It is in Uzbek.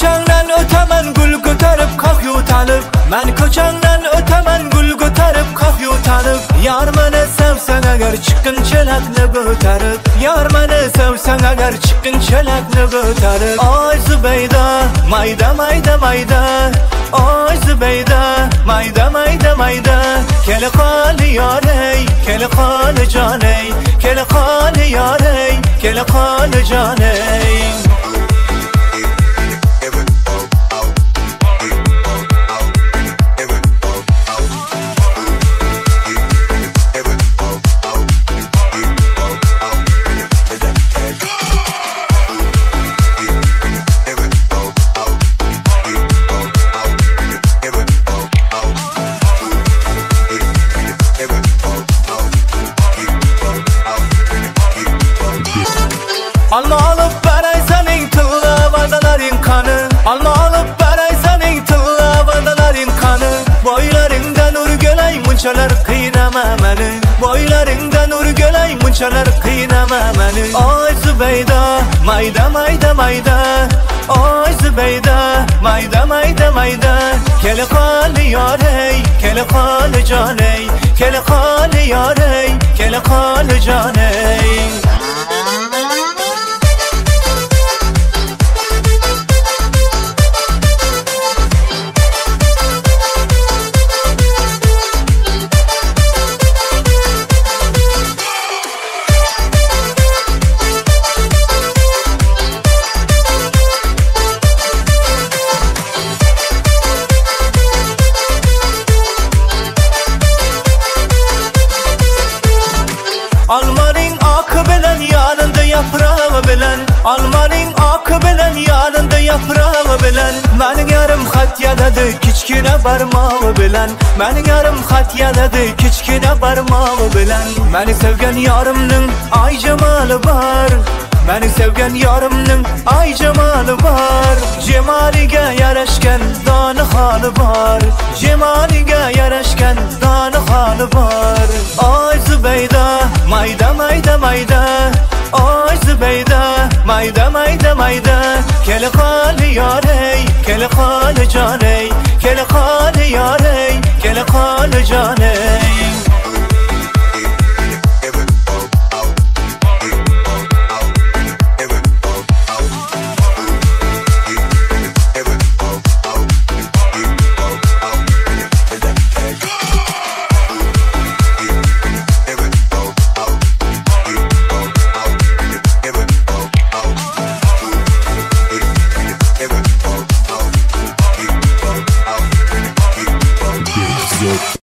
ko'changdan o'taman gul ko'tarib qoq yo'talib. Men ko'changdan o'taman gul ko'tarib qoq yo'talib. Yar meni sevsang agar chiqinchalarni ko'tarib. Yar meni sevsang agar chiqinchalarni ko'tarib. Oy Zubayda mayda mayda mayda. Oy Zubayda mayda mayda mayda. Kel qoli yorey kel qoli joney. Kel qoli yorey kel qoli joney. Alma alıp beray senin tilla vardalarin kanı. Alma alıp beray senin tilla vardalarin kanı. Boylarından urgölay munçalar kıynama meni. Boylarından urgölay munçalar kıynama meni. Oy Zubayda mayda mayda mayda. Oy Zubayda mayda mayda mayda. Kel qoli yorey kel qoli joney. Kel qoli yorey kel qoli joney. Almanın akı bilen yanında yaprağı bilen. Almanın akı bilen yanında yaprağı bilen. Menin yarım xat yaladı kichkina barmoğı bilen. Menin yarım xat yaladı kichkina barmoğı bilen. Meni sevgen yarımның ay jamali var. Meni sevgen yarımның ay jamali var. Cemaliga yarashgan doni holi var. Cemaliga yarashgan doni holi var. Oy Zubayda mayda mayda mayda. Oy Zubayda mayda mayda mayda. Kel qoli yorey kel qoli joney. Kel qoli yorey kel qoli joney.